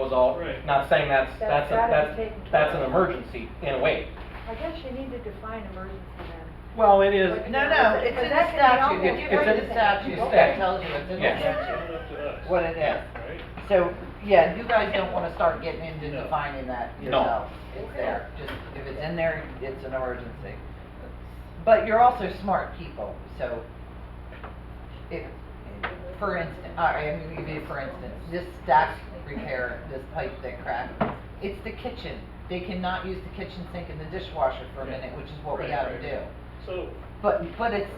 goes out. Right. Not saying that's gotta be taken care an of. emergency in a way. I guess you need to define emergency then. Well, it is. But- No, it's in the that can be statute, almost it's in the everything. statute, It's that statute. tells you, it's in the Yeah. It's statute, not up to us. what it is. Right? So, yeah, you guys don't wanna start getting into No. defining that No. yourself, it's there, just, if it's in there, it's an emergency. But you're also smart people, so, if, for instance, I'm gonna give you for instance, this stack repair, this pipe that cracked, it's the kitchen. They cannot use the kitchen sink and the dishwasher for a minute, which is what we Right, gotta right. do. So, But it's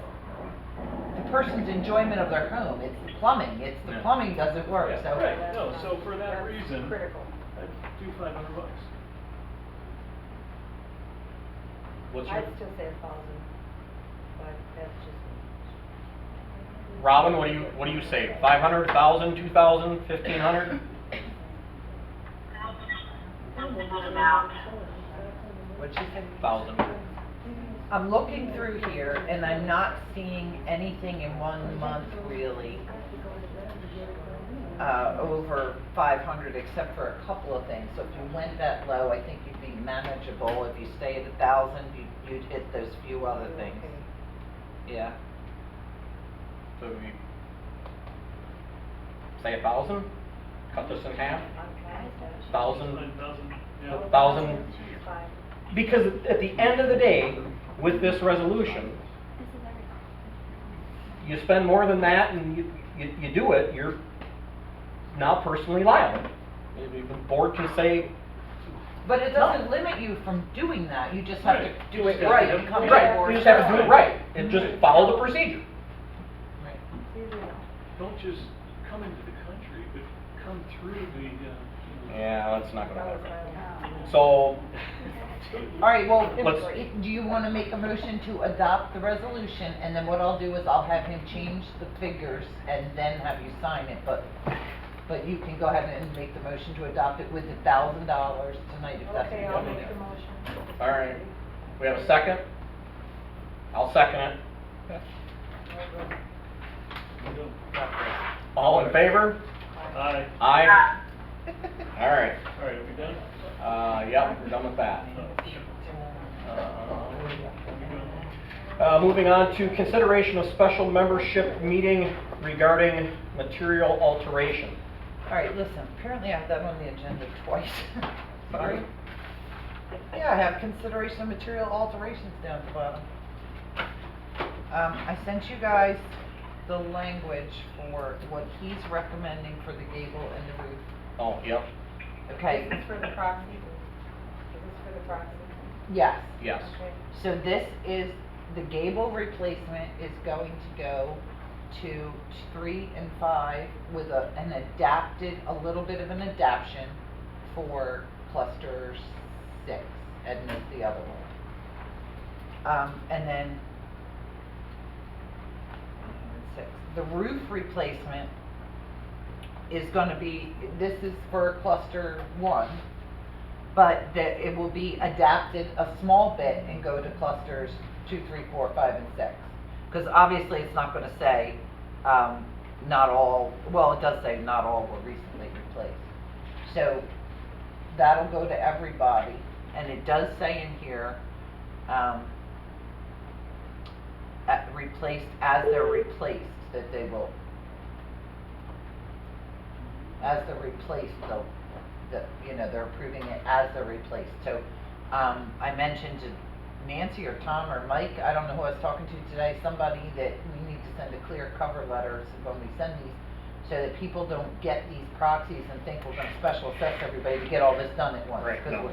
the person's enjoyment of their home, it's the plumbing, it's the Yeah. plumbing doesn't work, Yeah. so. right, no, so for that That's reason, critical. I'd do $500. What's your, I'd still say 1,000, but that's just me. Robin? What do you say? 500, 1,000, 2,000, 1,500? What'd you say? 1,000. I'm looking through here and I'm not seeing anything in 1 month really, over 500 except for a couple of things. So if you went that low, I think you'd be manageable. If you stay at 1,000, you'd hit those few other things. Yeah. So we say 1,000. Cut this in half. 1,000. 9,000, yeah. 1,000. Because at the end of the day, with this resolution, you spend more than that and you do it, you're now personally liable. The board can say, But it doesn't limit you from doing that, you just have to Right. do it You just right have and to come do to it the right, board. you just have to do it right and just follow the procedure. Right. Don't just come into the country, but come through the, Yeah, that's not gonna happen. So, Alright, well, Let's- do you wanna make a motion to adopt the resolution, and then what I'll do is I'll have him change the figures and then have you sign it, but you can go ahead and make the motion to adopt it with $1,000 tonight if that's what Okay, you I'll wanna make do. the motion. all right, we have a second? I'll second it. All in favor? Aye. Aye. All right. All right, are we done? Yep, we're done with that. Oh, Moving on to consideration of special membership meeting regarding material alteration. Alright, listen, apparently I have that on the agenda twice. Sorry. Yeah, I have consideration of material alterations down at the bottom. I sent you guys the language for what he's recommending for the gable and the roof. Oh, yep, Okay, Is this for the proxy? Is this for the proxy? yes. yes. Okay. So this is, the gable replacement is going to go to 3 and 5 with an adapted, a little bit of an adaption for cluster 6 and the other one. And then 6. The roof replacement is gonna be, this is for cluster 1, but it will be adapted a small bit and go to clusters 2, 3, 4, 5, and 6. Because obviously it's not gonna say, not all, well, it does say not all were recently replaced. So that'll go to everybody, and it does say in here, replaced as they're replaced, that they will, as they're replaced, they'll, they're approving it as they're replaced. So, I mentioned to Nancy or Tom or Mike, I don't know who I was talking to today, somebody that we need to send a clear cover letter when we send these, so that people don't get these proxies and think we're gonna special assess everybody to get all this done at once. Right, 'Cause no.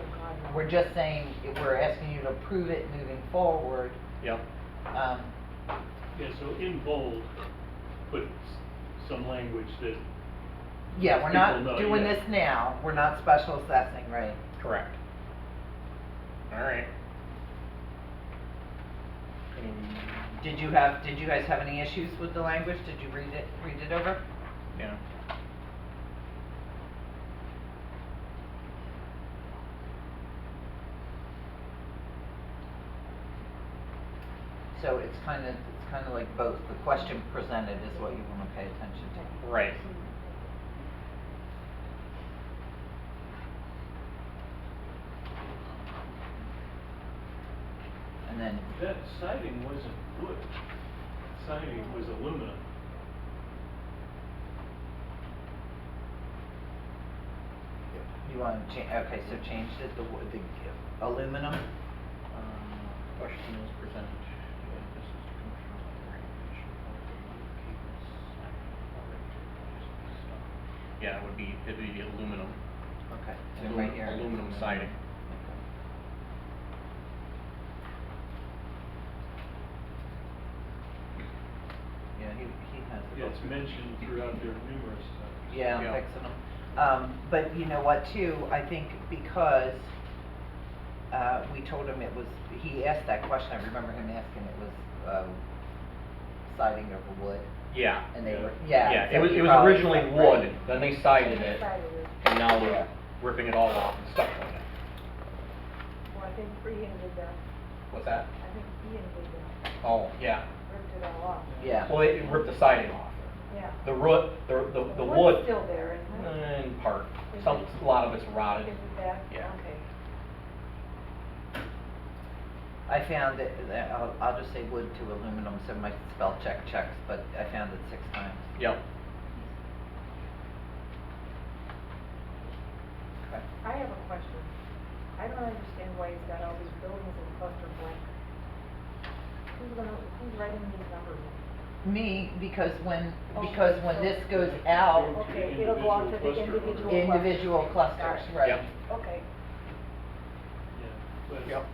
we're just saying, we're asking you to approve it moving forward. Yep. Yeah, so in bold, put some language that, Yeah, we're People not know, doing yeah. this now, we're not special assessing, right? Correct. All right. Did you guys have any issues with the language? Did you read it over? Yeah. So it's kind of like both. The question presented is what you want to pay attention to. Right. and then, That siding wasn't wood. Siding was aluminum. you wanna okay, so change it, the aluminum? Question is presented. Yeah, this is to confirm the regulation of the wood cables siding. Yeah, it'd be the aluminum. Okay, so right here. Aluminum siding. Okay. Yeah, he has it. Yeah, it's mentioned throughout there numerous times. Yeah, I'm Yeah. fixing them. But you know what too, I think because, we told him it was, he asked that question, I remember him asking it was, siding over wood, Yeah. and they were, Yeah, yeah. it so was, he it was probably originally said, wood, right. then they sided it, Decided it. and now Yeah. we're ripping it all off and stuff on it. Well, I think Ian did that. What's that? I think Ian did that. Oh, yeah. Ripped it all off. Yeah. Well, it ripped the siding off. Yeah. The root, the wood's wood. still there, isn't it? In part. Is Some, it? a lot of it's rotted. Is it that? Yeah. Okay. I found it, I'll just say wood to aluminum, so my spell check checks, but I found it 6 times. Yep. Okay. I have a question. I don't understand why he's got all these buildings in cluster blank. Who's writing these numbers? Me, because when Okay, this so- goes out, Okay, it'll go out to the Individual individual cluster. clusters. clusters, right. Yep. Okay. Yeah, but Yep.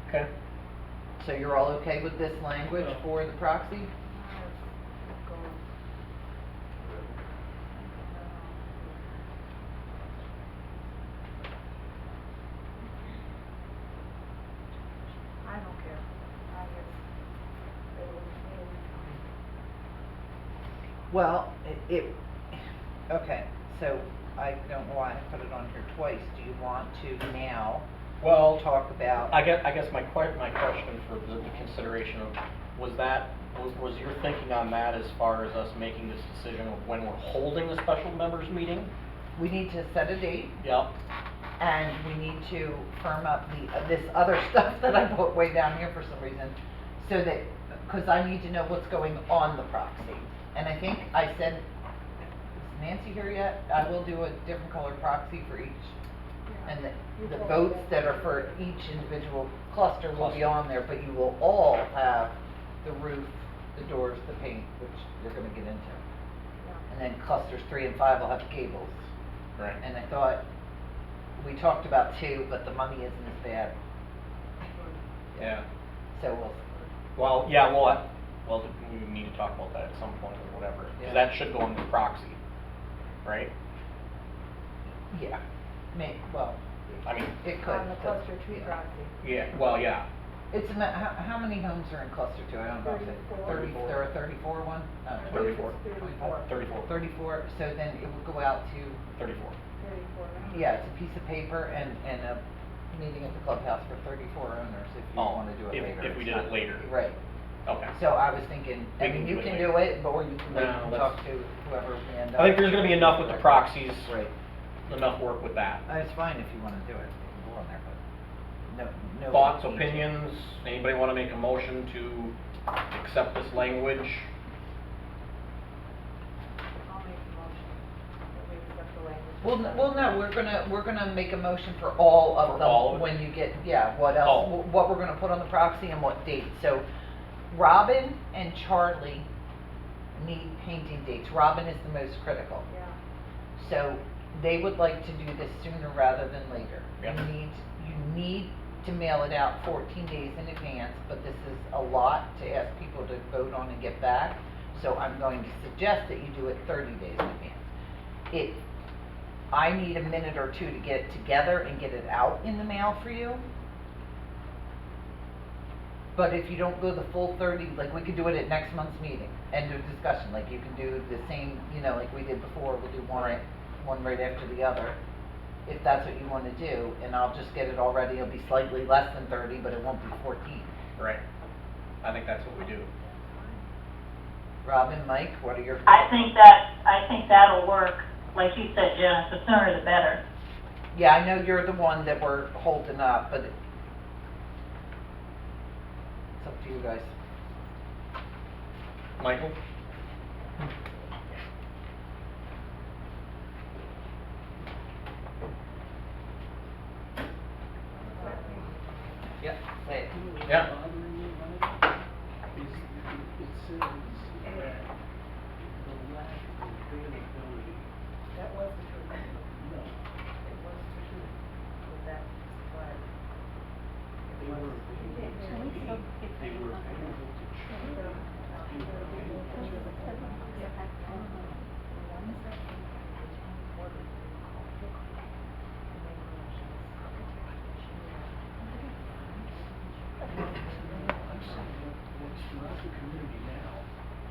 Okay. So you're all okay with this language Yeah. for the proxy? I don't care. I guess it'll be fine. Well, okay, so I don't know why I put it on here twice. Do you want to now Well, talk about? I guess my question for the consideration of, was your thinking on that as far as us making this decision of when we're holding the special members meeting? We need to set a date, Yep. and we need to firm up this other stuff that I put way down here for some reason, so that, because I need to know what's going on the proxy. And I think I said, is Nancy here yet? I will do a different color proxy for each, Yeah. and You the told me votes that are for each individual cluster will be Cluster. on there, but you will all have the roof, the doors, the paint, which you're gonna get into. Yeah. And then clusters 3 and 5 will have cables. Right. And I thought, we talked about 2, but the money isn't as bad, Yeah. so we'll, Well, yeah, well, we need to talk about that at some point or whatever, Yeah. because that should go in the proxy, right? yeah, well, I mean, it could. On the but- cluster tree yeah. proxy. yeah, well, yeah. It's how many homes are in cluster 2? I don't know if it, 34. there are 34 one? No, 34. 34. 34. So then it would go out to, 34. 34. yeah, it's a piece of paper and a meeting at the clubhouse for 34 owners if you Oh, wanna do it if- later. if we It's did it not- later. Right. Okay. So I was thinking, We I can mean, do you it can later. do it, or you can wait No, and let's- talk to whoever we end up. I think there's gonna be enough with the proxies, Right. enough work with that. It's fine if you wanna do it, you can go on there, but no. Thoughts, need to. opinions, anybody wanna make a motion to accept this language? I'll make the motion that we accept the language. Well, no, we're gonna make a motion for all of For them all of it? when you get, yeah, what else, Oh. what we're gonna put on the proxy and what date. So Robin and Charlie need painting dates. Robin is the most critical. Yeah. So they would like to do this sooner rather than later. Yeah. You need to mail it out 14 days in advance, but this is a lot to ask people to vote on and get back. So I'm going to suggest that you do it 30 days in advance. I need a minute or 2 to get it together and get it out in the mail for you. But if you don't go the full 30, like we could do it at next month's meeting, end of discussion, like you can do the same, like we did before, we'll do one right after the other. If that's what you wanna do, and I'll just get it all ready, it'll be slightly less than 30, but it won't be 14. Right. I think that's what we do. Robin, Mike, what are your I thoughts? think that'll work, like you said, Jenna, the sooner the better. Yeah, I know you're the one that we're holding up, but you guys. Michael? Yep, say it. Yeah. Bothering me about it is it says that the lack of availability. That was the truth. No, It was the truth with that supplier. they were available to pay. They were available to charge. They were available to I'm saying what's throughout the community now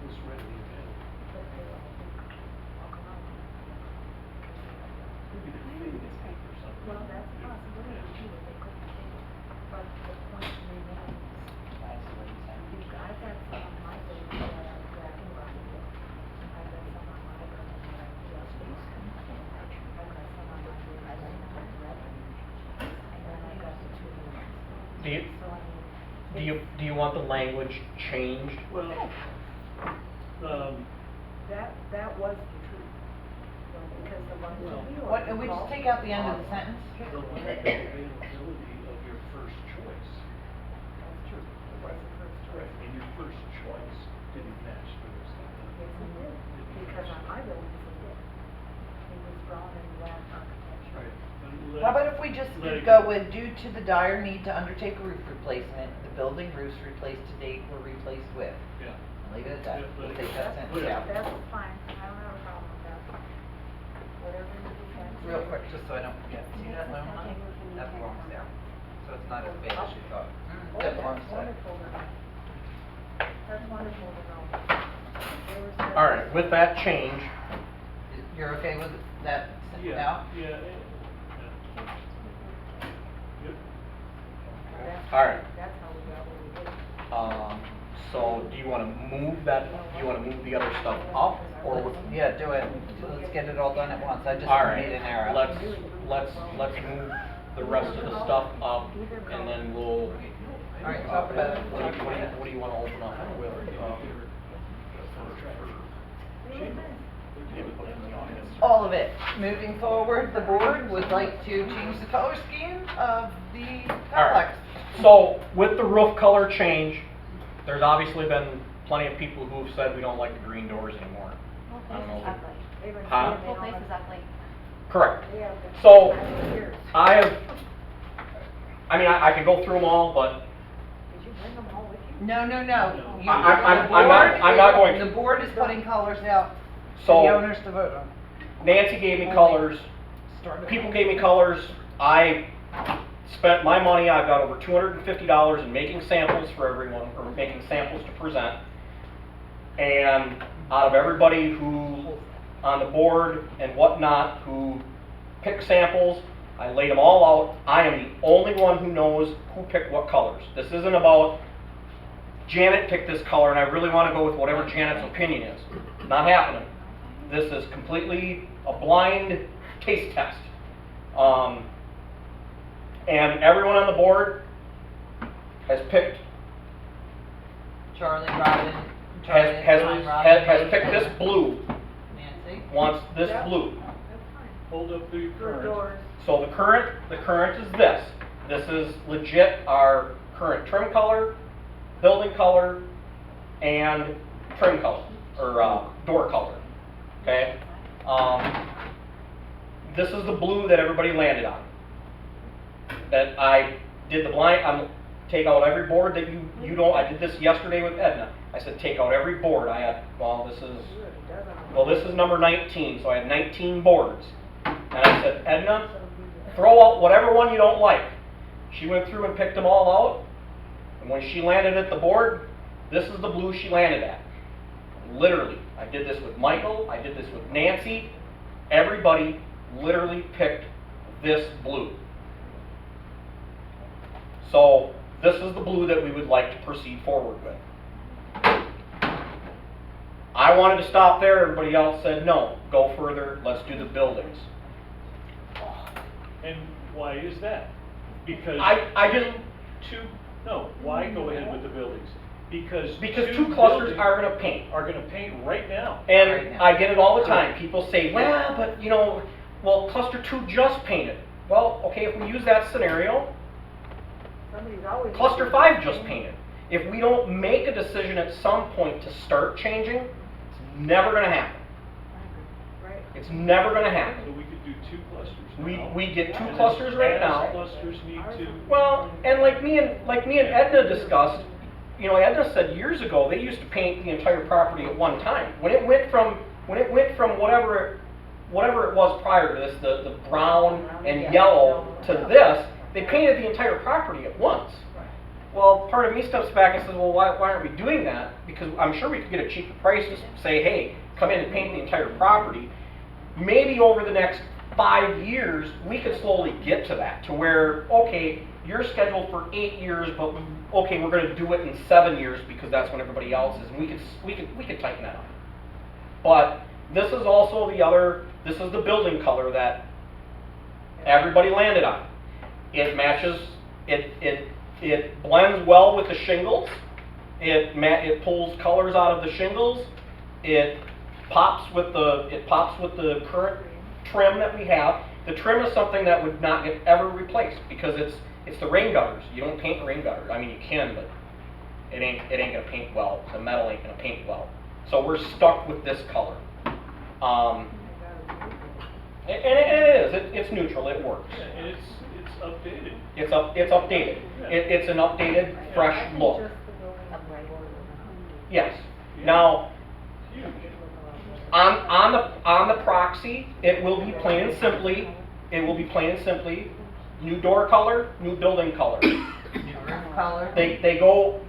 was readily available. Maybe they're fading or something. Well, that's a possibility too, that they couldn't pay it. But the point remains, I've got some on my building that are cracking around it. I've got some on my building that are just basement. I've got some on my building that are revenue. And then I've got the two new ones. Do you, So I mean. do you want the language changed? Well, That was the truth. So, because the one Well, to What, and we just take out the end of the sentence? the lack of availability of your first choice. That's true. It was the first choice. And your first choice didn't match the rest of them. Yes, it did, because on my buildings it did. It was brown and black architecture. Right. And let- How about if we just let it go with, due to the dire need to undertake a roof replacement, the building roofs replaced to date were replaced with. Yeah. Leave it at that. Yeah, We'll let take it that go. sentence Yeah. out. That's fine, I don't have a problem with that. Whatever you decide. to Real do. quick, just so I don't forget. See that loan line? That belongs there. So it's not as bad as you thought. Oh, That belongs that's there. wonderful to know. That's wonderful to know. There was All right, with that change, You're okay with that sentence now? Yeah. Yep. all right. That's how we got what we did. So do you wanna move that, do you wanna move the other stuff up, or? Yeah, do it. Let's get it all done at once. I just All right, made an error. let's move the rest of the stuff up, and then we'll. All right, talk about it. What do you wanna open up with, input from the audience? All of it. Moving forward, the board would like to change the color scheme of the All right. complex. So with the roof color change, there's obviously been plenty of people who have said we don't like the green doors anymore. I don't know. Exactly. They've been Huh? saying they Whole don't place like- is ugly. Correct. they have been So, saying for years. I can go through them all, but Did you bring them all with you? No. You- I'm not going to. The board is putting colors out for So- the owners to vote on. Nancy gave me colors, Start it. people gave me colors, I spent my money, I've got over $250 in making samples for everyone, or making samples to present. And out of everybody who, on the board and whatnot, who picked samples, I laid them all out. I am the only one who knows who picked what colors. This isn't about Janet picked this color and I really want to go with whatever Janet's opinion is. Not happening. This is completely a blind taste test. And everyone on the board has picked, Charlie, Robin, Charlie, has Robin, picked this blue, Nancy. wants this Yeah. blue. That's fine. Hold up the For current. doors. So the current is this. This is legit our current trim color, building color, and trim color, or door color, okay? This is the blue that everybody landed on. That I did the take out every board that you don't, I did this yesterday with Edna. I said, take out every board. I had, this is number 19, so I had 19 boards. And I said, Edna, throw out whatever one you don't like. She went through and picked them all out. And when she landed at the board, this is the blue she landed at. Literally. I did this with Michael. I did this with Nancy. Everybody literally picked this blue. So this is the blue that we would like to proceed forward with. I wanted to stop there. Everybody else said, no, go further. Let's do the buildings. And why is that? Because. I just... No, why go ahead with the buildings? Because two clusters buildings are gonna paint. Are gonna paint right now. Right And now. I get it all the time, people say, well, but you know, well, cluster 2 just painted. Well, okay, if we use that scenario, Somebody's always. cluster 5 just painted. If we don't make a decision at some point to start changing, it's never gonna happen. Right. It's never gonna So happen. we could do 2 clusters We, now. we get 2 And clusters right as now. clusters need to. Well, and like me and Edna discussed, you know, Edna said years ago, they used to paint the entire property at one time. When it went from whatever it was prior to this, the brown and yellow to this, they painted the entire property at once. Well, part of me steps back and says, well, why aren't we doing that? Because I'm sure we could get a cheaper price to say, hey, come in and paint the entire property. Maybe over the next 5 years, we could slowly get to that, to where, okay, you're scheduled for 8 years, but okay, we're gonna do it in 7 years because that's when everybody else is, and we could tighten that up. But this is also this is the building color that everybody landed on. It matches, it blends well with the shingles. It pulls colors out of the shingles. It pops with the current trim that we have. The trim is something that would not get ever replaced because it's the rain gutters. You don't paint rain gutters. I mean, you can, but it ain't gonna paint well. The metal ain't gonna paint well. So we're stuck with this color. And it is. It's neutral. It works. And it's updated. It's updated. It's an updated, fresh look. Yes. Now, Huge. on the proxy, it will be plain and simply. It will be plain and simply. New door color, new building color. New roof color. They go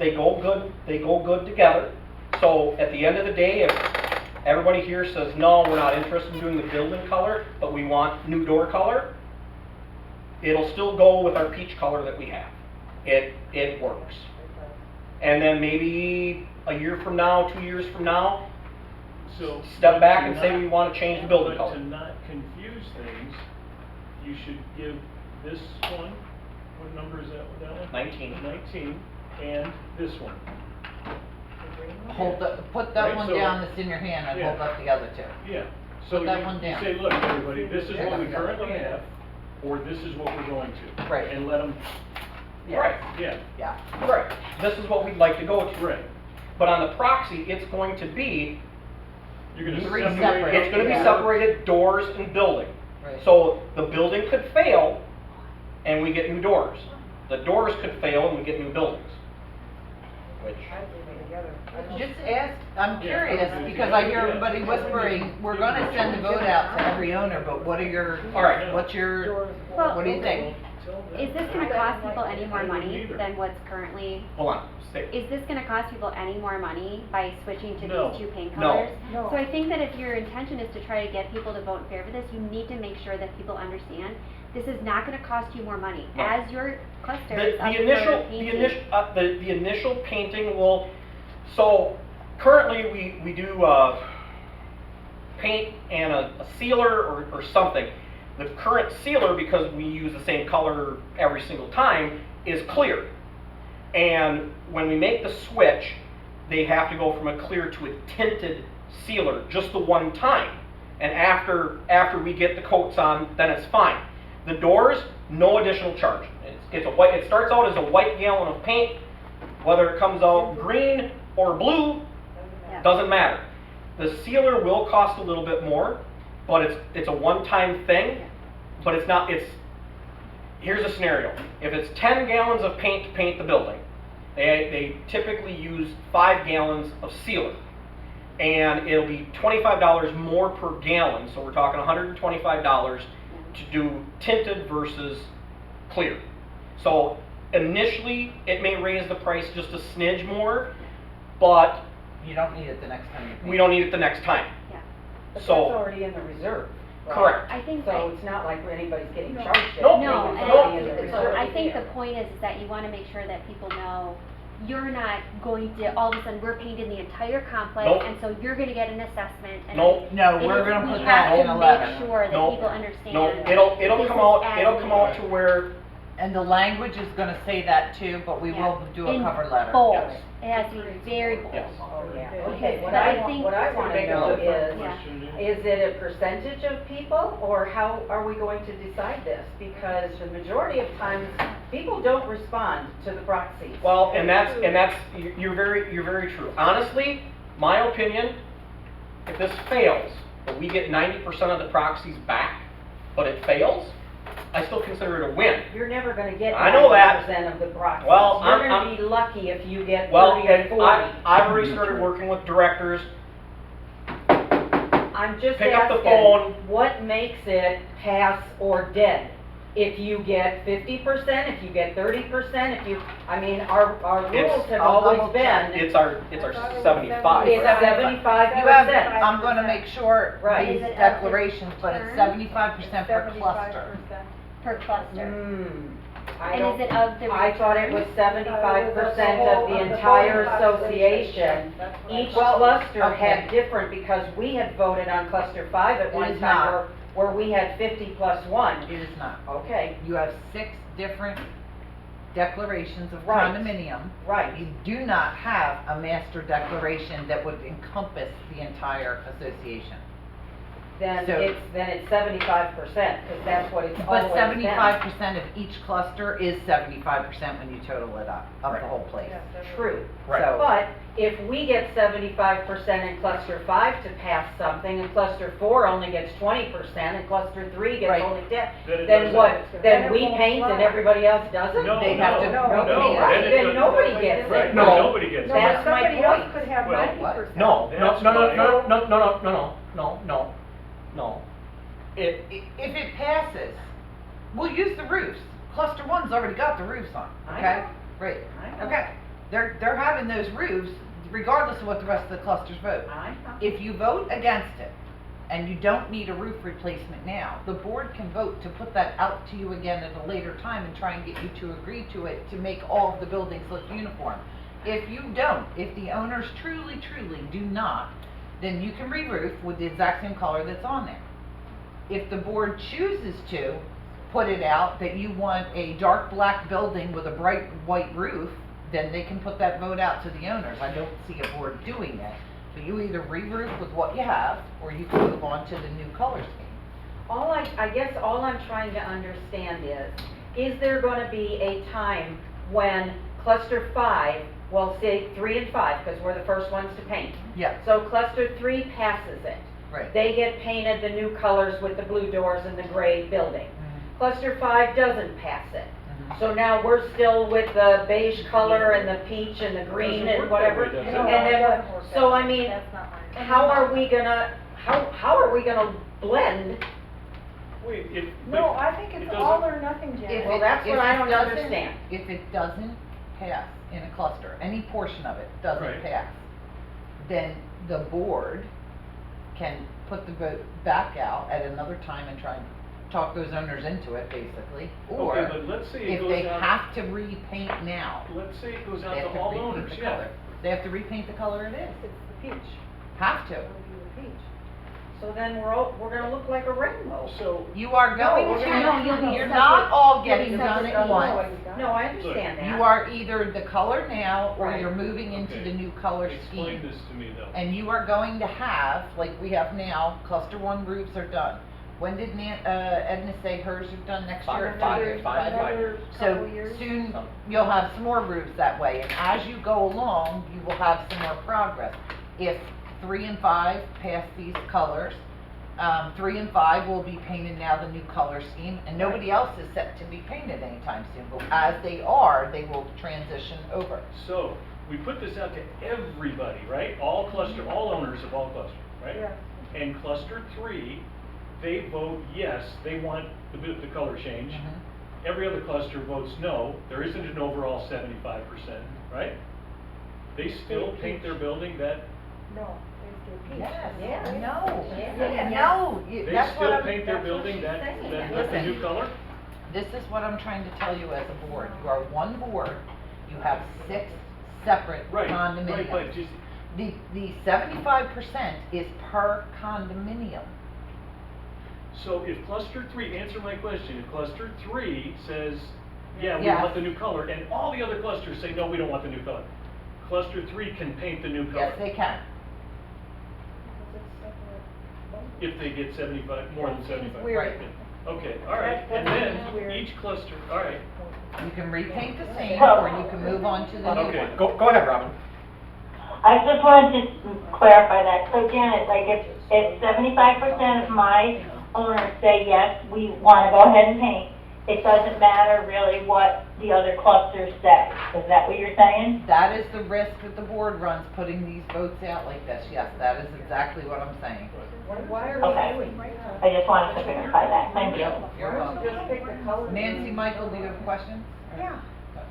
good together. So at the end of the day, if everybody here says no, we're not interested in doing the building color, but we want new door color, it'll still go with our peach color that we have. It works. And then maybe a year from now, 2 years from now, So. step but back to and say not- we want to change the building but color. to not confuse things, you should give this one, what number is that one? 19. 19, and this one. Put that Right, one so- down that's in your hand and Yeah. hold up the other two. Yeah. So Put that you- one you down. say, look, everybody, this is what we Yeah. currently have, or this is what we're going to. Right. And let them, Right. yeah, Yeah. Right. This is what we'd like to go to. right. But on the proxy, it's going to be You're gonna Three separate. separate. It's gonna be Yeah. separated doors and building. Right. So the building could fail and we get new doors. The doors could fail and we get new buildings. Which, Just ask, I'm Yeah, curious, I would do because that. I hear everybody whispering, we're gonna send a vote out to every owner, but what are your, All right. what's your, Well, what do you think? Is this gonna cost people any more money than what's currently, hold on, stay. is this gonna cost people any more money by switching to No. these 2 paint No. colors? No. So I think that if your intention is to try to get people to vote in favor of this, you need to make sure that people understand this is not gonna cost you more money. No. As your cluster The, is up the for initial, painting. the initial painting will, so currently we do, paint and a sealer or something. The current sealer, because we use the same color every single time, is clear. And when we make the switch, they have to go from a clear to a tinted sealer just the one time. And after we get the coats on, then it's fine. The doors, no additional charge. It's a white. It starts out as a white gallon of paint. Whether it comes out green or blue, Yeah. doesn't matter. The sealer will cost a little bit more, but it's a one-time thing. But it's not. Here's a scenario. If it's 10 gallons of paint to paint the building, they typically use 5 gallons of sealer. And it'll be $25 more per gallon, so we're talking $125 to do tinted versus clear. So initially, it may raise the price just a smidge more, but You don't need it the next time you paint. we don't need it the next time. Yeah. But that's So, already in the reserve, right? correct. I think, So it's not like anybody's getting No. charged. it. Nope. no, It's and already in the I- reserve. I think the point is that you wanna make sure that people know you're not going to, all of a sudden, we're painting the entire complex, Nope. and so you're gonna get an assessment, and Nope. No, it we're is- gonna we put have that in to 11. make sure that Nope. people understand. No, that it'll this come is out, as it'll come out to needed. where And the language is gonna say that too, but we will do a In cover letter. bold. Yes. It has to be very bold. Yes. Okay, But I think- what I wanna know is, Question is it a percentage of people, or how are we going to decide this? Because the majority of times, people don't respond to the proxies. Well, and that's, you're very true. Honestly, my opinion, if this fails, but we get 90% of the proxies back, but it fails, I still consider it a win. You're never gonna get I know that. 90% of the proxies. Well, You're I'm- gonna be lucky if you get Well, 30 or and 40. I've already started working with directors. I'm just Pick up the asking, phone. what makes it pass or dead? If you get 50%, if you get 30%, if you, I mean, our rules have I'll always double check. been, It's our 75. it's right? 75%. I'm gonna make sure Right. these Is it of the declarations, but it's term? 75% per cluster. Per cluster. I And don't, is it of the I thought it was 75% of the entire association. Each Well, cluster okay. had different, because we had voted on cluster 5 at It one is time, not. where we had 50 plus 1. It is not. Okay, You have 6 different declarations of Right. condominium. right. You do not have a master declaration that would encompass the entire association. Then So- it's 75%, because that's what it's always But been. 75% of each cluster is 75% when you total it up, of the Right. whole place. True. Right. So- But if we get 75% in cluster 5 to pass something, and cluster 4 only gets 20%, and cluster 3 gets Right. only 10, Then it then doesn't. what? Then Then it we won't paint and fly. everybody else doesn't? No, They have to no, repaint no, it. Right, then then it nobody doesn't. gets Right, it. No. nobody gets it. That's my Somebody else point. could have Well, 90%. No, That's no, why- no. If it passes, we'll use the roofs. Cluster 1's already got the roofs on, I okay? know. Right, I know. okay. They're having those roofs regardless of what the rest of the clusters vote. I know. If you vote against it, and you don't need a roof replacement now, the board can vote to put that out to you again at a later time and try and get you to agree to it to make all of the buildings look uniform. If you don't, if the owners truly do not, then you can re-roof with the exact same color that's on there. If the board chooses to put it out that you want a dark black building with a bright white roof, then they can put that vote out to the owners. I don't see a board doing that. So you either re-roof with what you have, or you can move on to the new color scheme. I guess all I'm trying to understand is there gonna be a time when cluster 5, well, say 3 and 5, because we're the first ones to paint. Yeah, So cluster 3 passes it. right. They get painted the new colors with the blue doors and the gray building. Mhm, Cluster 5 doesn't pass it. mhm. So now we're still with the beige color and the peach and the green Doesn't and work that whatever. way, does it? And then, so I mean, That's not mine. how are we gonna blend? Wait, No, I think it it's doesn't- all or nothing, If Janet. Well, it- that's if what I it don't doesn't- understand. If it doesn't pass in a cluster, any portion of it doesn't Right. pass, then the board can put the vote back out at another time and try and talk those owners into it, basically. Or, Okay, but let's say it if they goes out, have to repaint now, let's say it goes they out have to to all repaint owners, the yeah. color. They have to repaint the color it is. It's the peach. Have to. It'll be the peach. So then we're gonna look like a rainbow. So, You are going we're to, gonna- No, you'll be you're separate. not all You'll be getting done separate at from once. one. No, I understand that. You are either the color now, or Right. you're moving into Okay. the new color explain scheme. this to me though. And you are going to have, like we have now, cluster 1 roofs are done. When did Edna say hers are done next year? 5 years? years, 5 Another So couple years. soon, you'll have some more roofs that way, and as you go along, you will have some more progress. If 3 and 5 pass these colors, 3 and 5 will be painted now the new color scheme, and nobody else is set to be painted anytime soon, but as they are, they will transition over. So, we put this out to everybody, right? All owners of all clusters, right? Yes. And cluster 3, they vote yes, they want the color change. Mhm. Every other cluster votes no, there isn't an overall 75%, right? They still paint their building that, No, it's the peach. Yes, Yes. no, Yes. no, they that's what still I'm. paint their that's what building she's that, saying. that the new Listen. color? This is what I'm trying to tell you as a board. You are one board, you have 6 separate Right, condominiums. but just, The 75% is per condominium. so if cluster 3, answer my question, if cluster 3 says yeah, we Yes. want the new color, and all the other clusters say, no, we don't want the new color. Cluster 3 can paint the new color. Yes, they can. If they get 75, more than That seems 75. weird. Right. Okay, all right, That and seems then weird. each cluster, all right. You can repaint the same, or you can move on to the new Okay. one. Go ahead, Robin. I just wanted to clarify that. So Janet, like if 75% of my owners say, yes, we want to go ahead and paint, it doesn't matter really what the other clusters say. Is that what you're saying? That is the risk that the board runs, putting these votes out like this. Yes, that is exactly what I'm saying. Why are Okay. we doing I just wanted to verify that. Thank you. You're welcome. Just pick the color. Nancy, Michael, do you have questions? Yeah,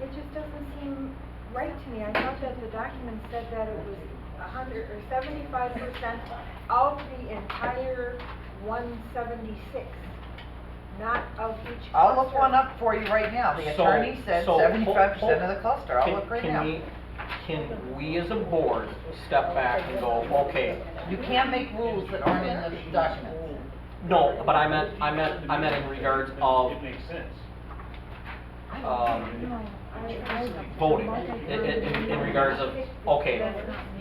it just doesn't seem right to me. I thought that the document said that it was 100 or 75% of the entire 176, not of each cluster. I'll look one up for you right now. The So- attorney said so, 75% of the cluster. I'll Can- look right can now. Can we as a board step back and go, okay, You can't make rules that aren't in the document. no, but I meant in regards of, It makes sense. voting, in regards of, okay,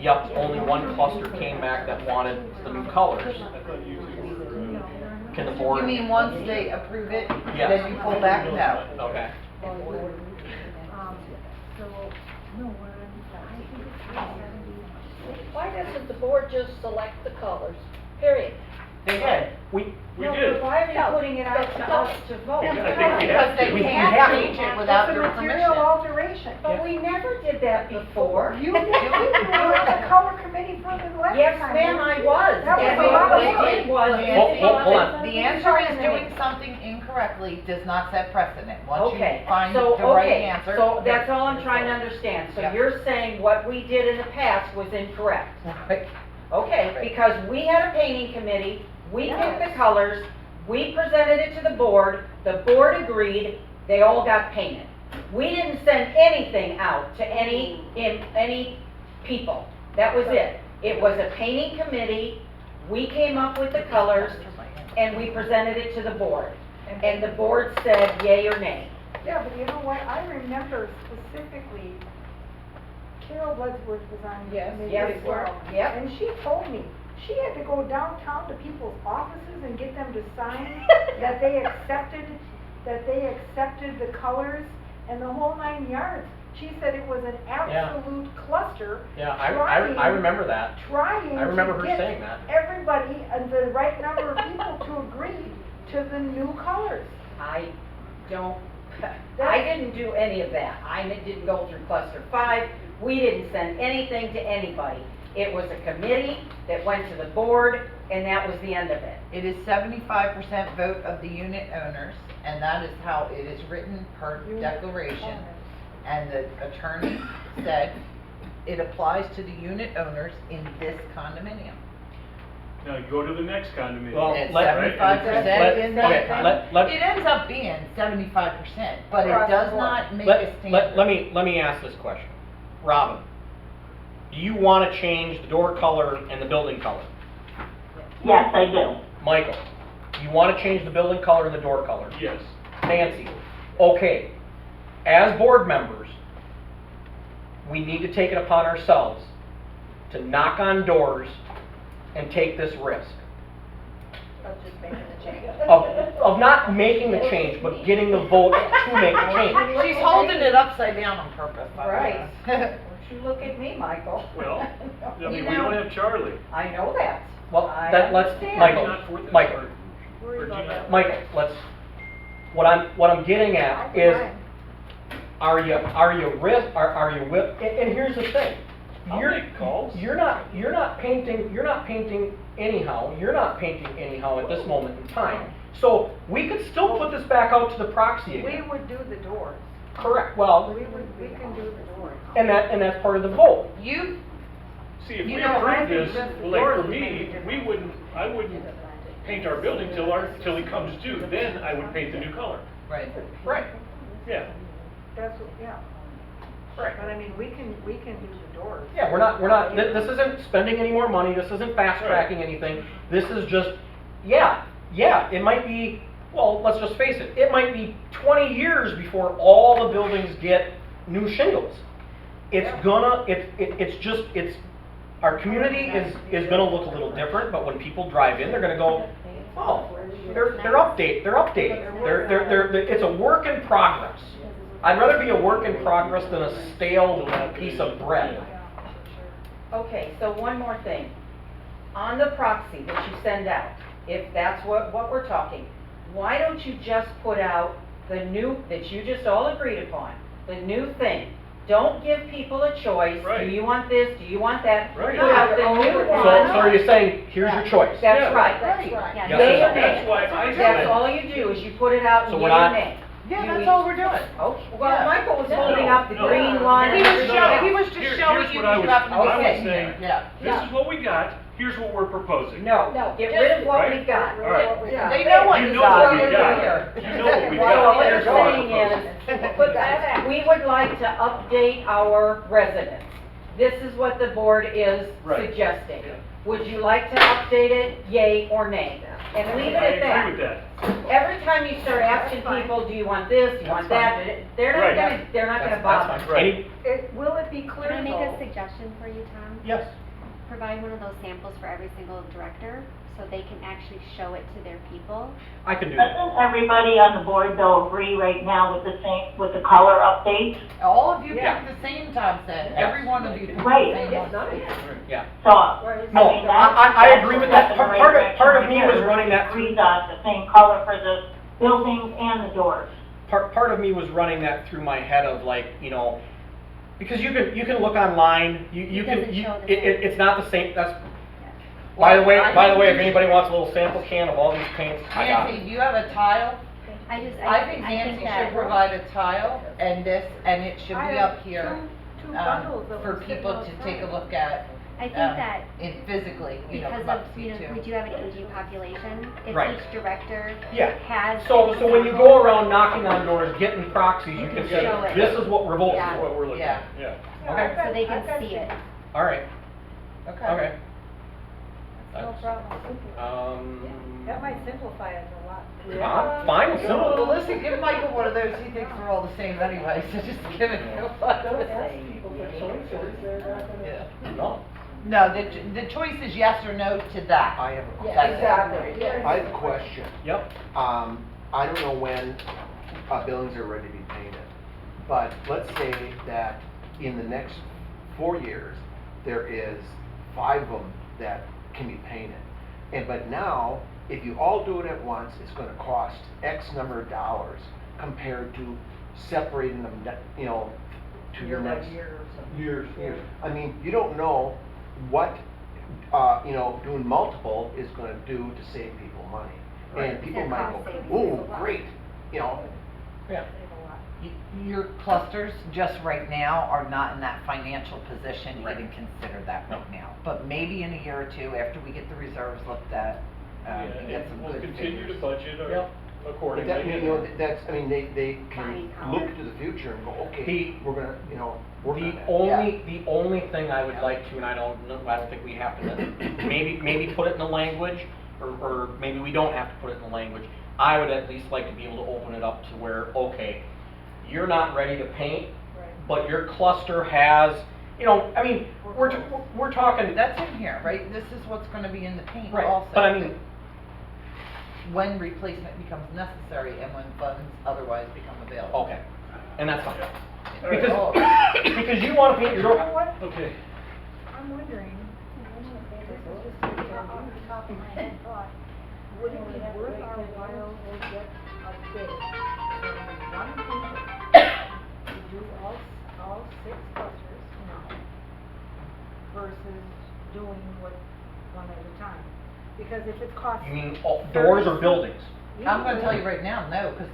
yep, only one cluster came back that wanted the new colors. I thought you two were, Can the board? You mean once they approve it, Yes. then you pull back? No. Okay. So, no, I think it's 376. Why doesn't the board just select the colors, period? They did. We No, did. but why are you putting it out to us to vote? I think we have Because they to. We can't have to. change it without your It's a material permission. alteration. But we never did that before. You did, you were on the color committee for the last time. Yes, ma'am, I was. That was And a lot of what work. we did was, Hold on. The answer is doing something incorrectly does not set precedent. Once you okay, find so, the right okay, answer. so that's all I'm trying to understand. So Yeah. you're saying what we did in the past was incorrect? Right. Okay, because we had a painting committee, we picked the colors, we presented it to the board agreed, they all got painted. We didn't send anything out to any people, that was it. It was a painting committee, we came up with the colors, and we presented it to the board. And the board said yay or nay. Yeah, but you know what, I remember specifically, Carol Bloodsworth was on the Yes, committee yes, as well. yep. And she told me, she had to go downtown to people's offices and get them to sign that they accepted the colors and the whole 9 yards. She said it was an absolute cluster. Yeah, I remember that. Trying I remember her to get saying that. everybody and the right number of people to agree to the new colors. I didn't do any of that. I didn't go through cluster 5. We didn't send anything to anybody. It was a committee that went to the board, and that was the end of it. It is 75% vote of the unit owners, and that is how it is written per declaration. And the attorney said it applies to the unit owners in this condominium. Now you go to the next condominium. Well, And it's let- 75% in that okay, condominium. It ends up being 75%, but it Across the does board. not make a standard. let me ask this question. Robin, do you want to change the door color and the building color? Yes, I do. Michael, do you want to change the building color and the door color? Yes. Nancy, okay, as board members, we need to take it upon ourselves to knock on doors and take this risk. Of just making the change. Of not making the change, but getting the vote to make the change. She's holding it upside down on purpose. by the way. Right. Don't you look at me, Michael. Well, I mean, You we know, don't have Charlie. I know that. Well, I let's, understand. Michael, Not for this Michael, part. Worry Or about do you- that. Michael, let's, what I'm getting at is, are you with, and here's the thing. I'll You're, make calls. you're not painting anyhow, at this moment in time. So, we could still put this back out to the proxy We again. would do the doors. Correct, well, We can do the doors. and that's part of the vote. You, See, if You we know, I approve think this, just the like doors for would make a me, difference. I wouldn't paint our building till he comes due, then I would paint the new color. right. Right. Yeah. That's what, yeah. Right. But I mean, we can do the doors. Yeah, we're not, this isn't spending any more money, this isn't fast tracking anything. This is just, yeah, it might be Well, let's just face it, it might be 20 years before all the buildings get new shingles. It's our community is gonna look a little different, but when people drive in, they're gonna go, oh, they're updating. It's a work in progress. I'd rather be a work in progress than a stale piece of bread. Okay, so one more thing. On the proxy that you send out, if that's what we're talking, why don't you just put out the new, that you just all agreed upon, the new thing? Don't give people a choice. Right. Do you want this? Do you want that? Right. Put out the new So one. are you saying, here's your choice? That's Yeah. right. Right. Yeah. Yes Yay or or no? nay? That's why I That's said. all you do, is you put it out So and we're yay or not- nay. Yeah, You that's eat- all we're doing. Okay, Yeah. well, Michael was No, holding up the no. green one. He and was everything showing, he else. was just showing Here's you what I that you was- happen to be I was sitting saying. there. Yeah. This is what we got, here's what we're proposing. No, No, get just- rid of what Right. we've got. All right. They know what You you know what got. we They're got. here. You know what we So got. what Here's you're what we're saying proposing. is, Put that out. we would like to update our residents. This is what the board is Right. suggesting. Yeah. Would you like to update it, yay or nay? And leave it I at that. agree with that. Every time you start asking people, do you want this, do you want that, they're not Right. gonna That's bother. fine. Right. Will it be clear Can I make a though? suggestion for you, Tom? Yes. Provide one of those samples for every single director, so they can actually show it to their people. I can do that. Doesn't everybody on the board though agree right now with with the color update? All of you Yeah. picked the same, Tom said. Every one of you picked the Right. same one. Yeah. So, No, I mean, that's. I agree with that. that's the right Part of direction me right was there. running that through. Agrees on the same color for the buildings and the doors. Part of me was running that through my head of like, because you can look online, you It can, doesn't show the it's not the same, that's, Well, by the way, I if anybody wants a little sample can of all these paints, I got Nancy, it. do you have a tile? I think Nancy that- should provide a tile and this, and it should I be have up here, two bundles of for them people to sitting take a outside. look at. I think that In physically, because come of, up to see too. we do have an aging population, if Right. each director Yeah. has. So an when you example- go around knocking on doors, getting proxies, you can say, show it. this is what revolts. Yeah. That's what we're looking at, yeah. Yeah, Okay. I've got- So they can I've got see it. All right, Okay. okay. No That's- problem. That might simplify it a lot. Fine, Well, simple. listen, give Michael one of those, he thinks we're all the same anyway, so just give it to him. Yeah. No, No, the choice is yes or no to that. I have a, That's it. Exactly. I have a question. yep, I don't know when, buildings are ready to be painted, but let's say that in the next 4 years, there is 5 of them that can be painted. But now, if you all do it at once, it's gonna cost X number of dollars compared to separating them, to the next. Years. I mean, you don't know what, doing multiple is gonna do to save people money. And people Their might cost go, savings ooh, is a lot. great, yeah. Your clusters, just right now, are not in that financial position to Right. even consider that right now. But maybe in a year or two, after we get the reserves looked at, and Yeah, get some and good we'll continue to figures. budget Yep. But accordingly. that, that's, I mean, they can Buying look power. to the future and go, okay, The- we're gonna, work on The that. the only thing I would like to, and I don't think we have to, maybe put it in the language, or maybe we don't have to put it in the language. I would at least like to be able to open it up to where, okay, you're not ready to paint, but your cluster has, I mean, we're talking, That's in here, right? This is what's gonna be in the paint right, also. but I mean, When replacement becomes necessary and when funds otherwise become available. okay, and that's fine. All right. Because you wanna paint your You know door, what? Okay, I'm wondering, this is just off the top of my head thought, would it be worth our while to get a bid from one painter to do all 6 clusters now versus doing one at a time? Because if it costs. you mean doors or buildings? I'm gonna tell you right now, no, cause,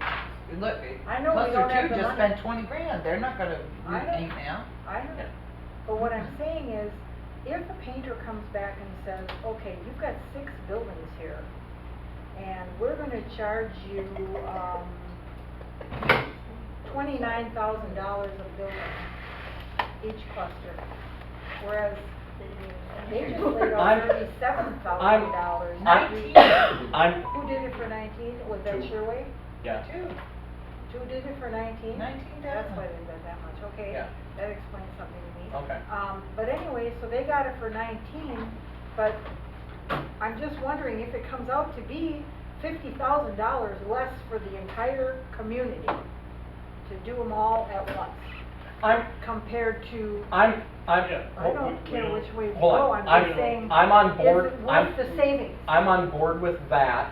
look, I know we cluster don't have two the just money. spent 20 grand, they're not gonna I know. repaint now. I know, but what I'm saying is, if a painter comes back and says, okay, you've got 6 buildings here, and we're gonna charge you, $29,000 a building, each cluster, whereas They just laid out I'm- $37,000. I'm, Who did it for 19? Was that Two. Sherway? yeah, Two did it for 19? 19,000. That's why they got that much, okay. Yeah. That explains something to me. Okay. But anyway, so they got it for 19, but I'm just wondering if it comes out to be $50,000 less for the entire community to do them all at once, compared to, I'm, Yeah. I don't care which way we hold go, on. I'm just saying, I'm on board, is it worth the savings? I'm on board with that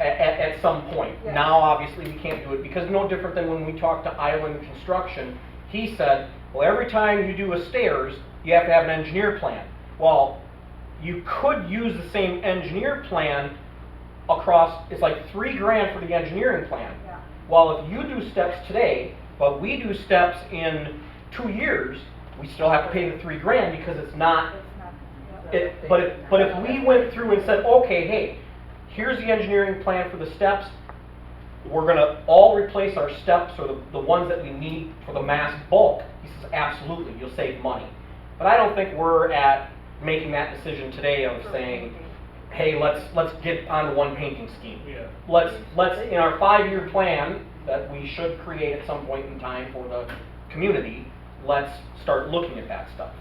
at some point. Yes. Now, obviously, we can't do it because no different than when we talked to Island Construction. He said, well, every time you do a stairs, you have to have an engineer plan. Well, you could use the same engineer plan across, it's like $3,000 for the engineering plan. Yeah. Well, if you do steps today, but we do steps in 2 years, we still have to pay the $3,000 because it's not. It's not, But if we went through and said, okay, hey, here's the engineering plan for the steps, we're gonna all replace our steps or the ones that we need for the mass bulk. He says, absolutely, you'll save money. But I don't think we're at making that decision today of saying, hey, let's get on one painting scheme. Yeah. Let's in our 5-year plan that we should create at some point in time for the community, let's start looking at that stuff.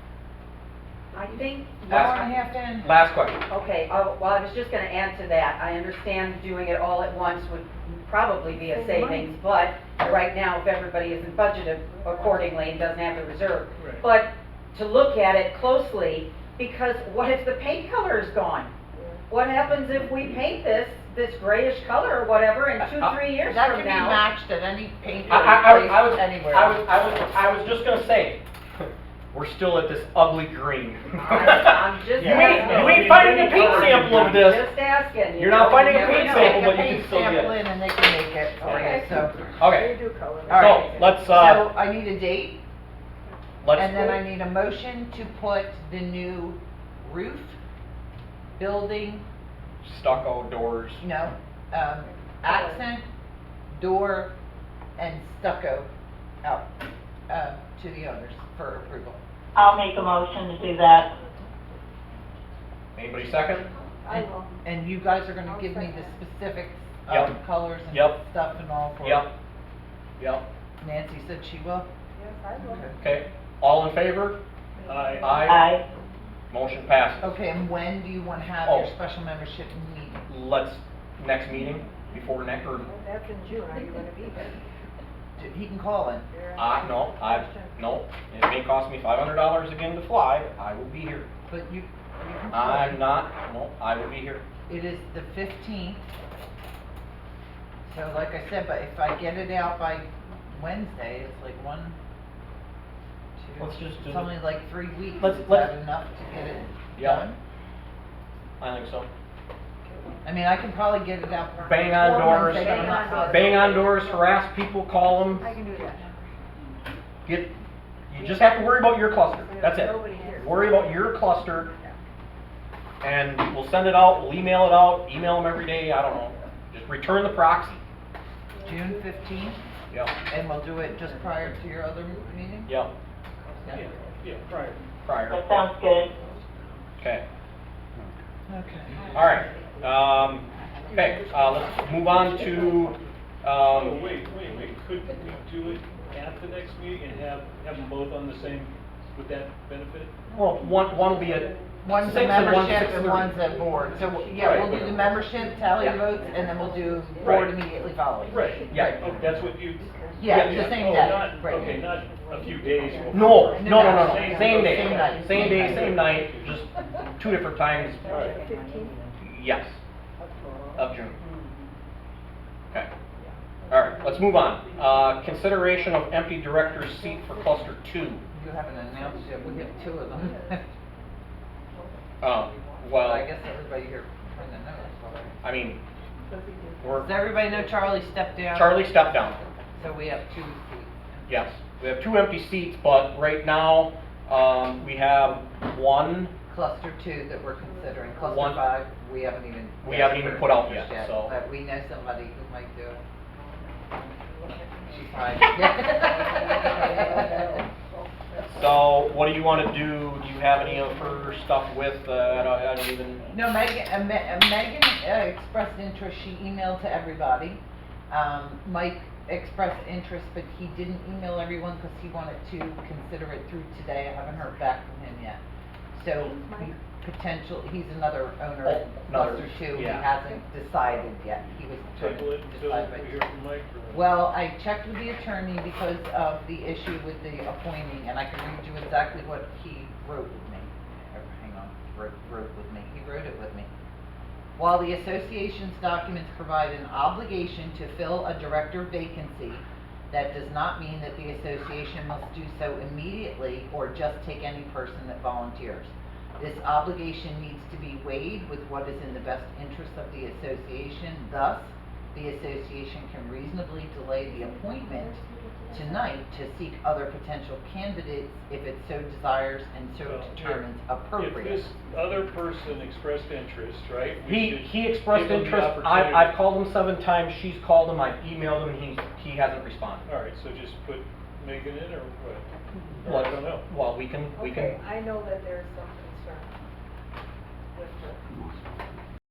I think. Hour and a half in. Last question. Okay, well, I was just gonna add to that. I understand doing it all at once would probably be a Save money. savings, but right now, if everybody isn't budgeted accordingly and doesn't have the reserve. Right. But to look at it closely, because what if the paint color is gone? What happens if we paint this grayish color or whatever in 2-3 years That from can be now? matched at any paint I anywhere. was just gonna say, we're still at this ugly green. I'm just You ain't asking. finding a paint sample of this. Just asking. You're not finding a You never paint know. sample, Take a but you paint can still get sample it. in and they can make it for you, Okay. so. they Okay, do color. All right. so let's, So I need a date, and then I need a motion to put the new roof, building, stucco doors. accent, door, and stucco out, to the owners for approval. I'll make a motion to do that. Anybody second? I will. And you guys are gonna I'll give me the second. specifics Yep. of colors and Yep. stuff and all for. Yep. Yep. Nancy said she will. Yes, I will. Okay, all in favor? Aye. Aye. Motion passes. Okay, and when do you wanna have your Oh. special membership meeting? Let's, next meeting, before next, or, That's in June, are you gonna be there? He can call in. no, it may cost me $500 again to fly, I will be here. But you can call I'm in. not, no, I will be here. It is the 15th. So like I said, but if I get it out by Wednesday, it's like 1, 2. Let's just do It's it. only like 3 weeks. Let's- Is let's- that enough to get it Yeah. done? I think so. I mean, I can probably get it out. Bang on before doors, Wednesday, but I'm not positive. bang on doors, harass people, call them, I can do that. you just have to worry about your cluster, that's it. Nobody here. Worry about your cluster, and we'll send it out, we'll email it out, email them every day, I don't know. Just return the proxy. June 15th, Yep, and we'll do it just prior to your other meeting? yep, Yeah, prior. prior, That sounds good. okay. Okay. All right, okay, let's move on to, Oh, wait, couldn't we do it at the next meeting and have them both on the same, would that benefit? well, one will be at One's 6 a and one's membership and 6:30. one's a board. So, yeah, we'll Right. do the membership, tally the Yeah. votes, and then we'll do board Right. immediately following. Right. Yeah. Oh, that's what you. Yeah, the same Oh, day. not, Right. okay, not a few days before. No, Same same day, Same night. same day, same night, just 2 different times, All right. 15th? yes, of June. Okay, all right, let's move on. Consideration of empty director's seat for cluster 2. You haven't announced yet, we have 2 of them. Well, Well, I guess everybody here kind of knows already. I mean, Does everybody know Charlie stepped down? Charlie stepped down, So we have 2 seats. yes. We have 2 empty seats, but right now, we have one, Cluster 2 that we're considering, cluster One. 5, we haven't even. We haven't even put out yet, so. But we know somebody who might do it. She's hiding. So, what do you wanna do? Do you have any of her stuff with, I don't even, No, Megan expressed interest, she emailed to everybody. Mike expressed interest, but he didn't email everyone because he wanted to consider it through today. I haven't heard back from him yet. So, he's another owner Oh, in another- Cluster 2, he yeah. hasn't decided yet, he was trying Table to it until decide by we hear from Mike, or? Well, I checked with the attorney because of the issue with the appointing, and I can read you exactly what he wrote with me. Hang on, wrote with me, he wrote it with me. While the association's documents provide an obligation to fill a director vacancy, that does not mean that the association must do so immediately or just take any person that volunteers. This obligation needs to be weighed with what is in the best interest of the association. Thus, the association can reasonably delay the appointment tonight to seek other potential candidates if it so desires and so Well, determines appropriate. If this other person expressed interest, right? we should he expressed give him the interest, opportunity. I've called him 7 times, she's called him, I've emailed him, he hasn't responded. All right, so just put Megan in, or what? Or Well, I don't know. Well, we can, Okay, I know that there's some